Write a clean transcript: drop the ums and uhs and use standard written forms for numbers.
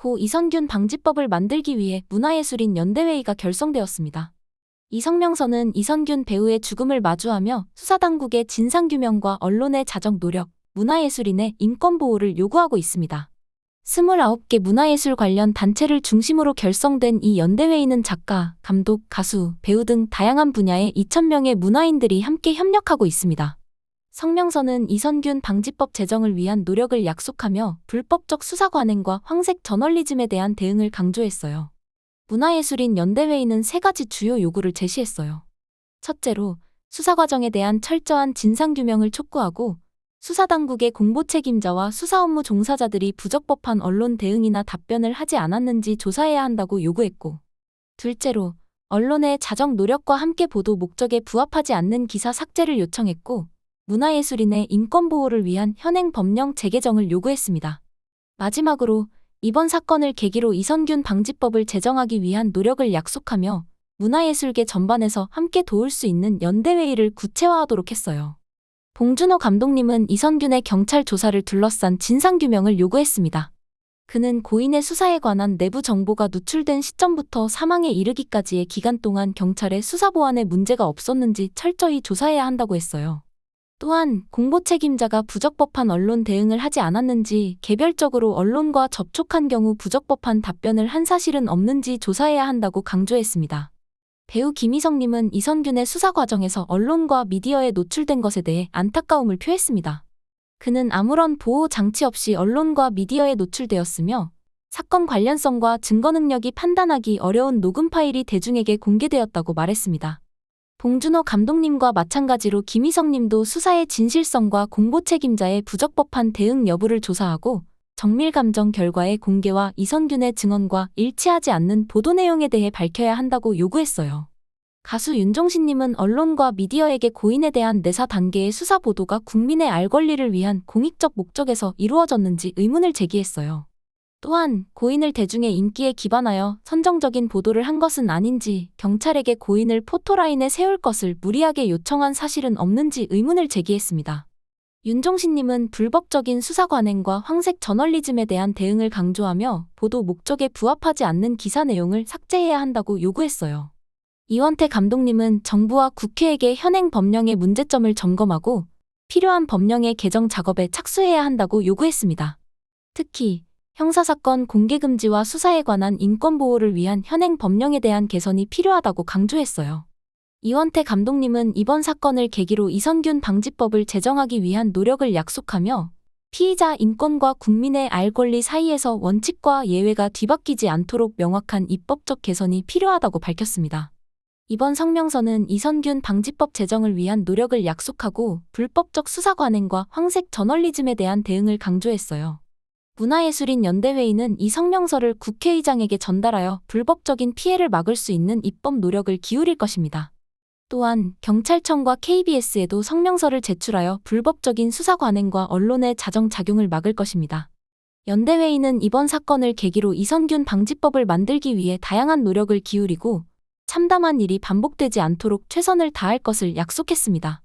고 이선균 방지법을 만들기 위해 문화예술인 연대회의가 결성되었습니다. 이 성명서는 이선균 배우의 죽음을 마주하며 수사당국의 진상규명과 언론의 자정 노력, 문화예술인의 인권보호를 요구하고 있습니다. 29개 문화예술 관련 단체를 중심으로 결성된 이 연대회의는 작가, 감독, 가수, 배우 등 다양한 분야의 2,000명의 문화인들이 함께 협력하고 있습니다. 성명서는 이선균 방지법 제정을 위한 노력을 약속하며 불법적 수사 관행과 황색 저널리즘에 대한 대응을 강조했어요. 문화예술인 연대회의는 3가지 주요 요구를 제시했어요. 첫째로, 수사 과정에 대한 철저한 진상규명을 촉구하고 수사당국의 공보 책임자와 수사 업무 종사자들이 부적법한 언론 대응이나 답변을 하지 않았는지 조사해야 한다고 요구했고, 둘째로, 언론의 자정 노력과 함께 보도 목적에 부합하지 않는 기사 삭제를 요청했고, 문화예술인의 인권보호를 위한 현행 법령 재개정을 요구했습니다. 마지막으로, 이번 사건을 계기로 이선균 방지법을 제정하기 위한 노력을 약속하며 문화예술계 전반에서 함께 도울 수 있는 연대회의를 구체화하도록 했어요. 봉준호 감독님은 이선균의 경찰 조사를 둘러싼 진상규명을 요구했습니다. 그는 고인의 수사에 관한 내부 정보가 누출된 시점부터 사망에 이르기까지의 기간 동안 경찰의 수사 보안에 문제가 없었는지 철저히 조사해야 한다고 했어요. 또한 공보 책임자가 부적법한 언론 대응을 하지 않았는지, 개별적으로 언론과 접촉한 경우 부적법한 답변을 한 사실은 없는지 조사해야 한다고 강조했습니다. 배우 김희성님은 이선균의 수사 과정에서 언론과 미디어에 노출된 것에 대해 안타까움을 표했습니다. 그는 아무런 보호 장치 없이 언론과 미디어에 노출되었으며 사건 관련성과 증거 능력이 판단하기 어려운 녹음 파일이 대중에게 공개되었다고 말했습니다. 봉준호 감독님과 마찬가지로 김희성님도 수사의 진실성과 공보 책임자의 부적법한 대응 여부를 조사하고 정밀감정 결과의 공개와 이선균의 증언과 일치하지 않는 보도 내용에 대해 밝혀야 한다고 요구했어요. 가수 윤종신님은 언론과 미디어에게 고인에 대한 내사 단계의 수사 보도가 국민의 알 권리를 위한 공익적 목적에서 이루어졌는지 의문을 제기했어요. 또한 고인을 대중의 인기에 기반하여 선정적인 보도를 한 것은 아닌지, 경찰에게 고인을 포토라인에 세울 것을 무리하게 요청한 사실은 없는지 의문을 제기했습니다. 윤종신님은 불법적인 수사 관행과 황색 저널리즘에 대한 대응을 강조하며 보도 목적에 부합하지 않는 기사 내용을 삭제해야 한다고 요구했어요. 이원태 감독님은 정부와 국회에게 현행 법령의 문제점을 점검하고 필요한 법령의 개정 작업에 착수해야 한다고 요구했습니다. 특히 형사사건 공개금지와 수사에 관한 인권보호를 위한 현행 법령에 대한 개선이 필요하다고 강조했어요. 이원태 감독님은 이번 사건을 계기로 이선균 방지법을 제정하기 위한 노력을 약속하며 피의자 인권과 국민의 알 권리 사이에서 원칙과 예외가 뒤바뀌지 않도록 명확한 입법적 개선이 필요하다고 밝혔습니다. 이번 성명서는 이선균 방지법 제정을 위한 노력을 약속하고 불법적 수사 관행과 황색 저널리즘에 대한 대응을 강조했어요. 문화예술인 연대회의는 이 성명서를 국회의장에게 전달하여 불법적인 피해를 막을 수 있는 입법 노력을 기울일 것입니다. 또한 경찰청과 KBS에도 성명서를 제출하여 불법적인 수사 관행과 언론의 자정 작용을 막을 것입니다. 연대회의는 이번 사건을 계기로 이선균 방지법을 만들기 위해 다양한 노력을 기울이고 참담한 일이 반복되지 않도록 최선을 다할 것을 약속했습니다.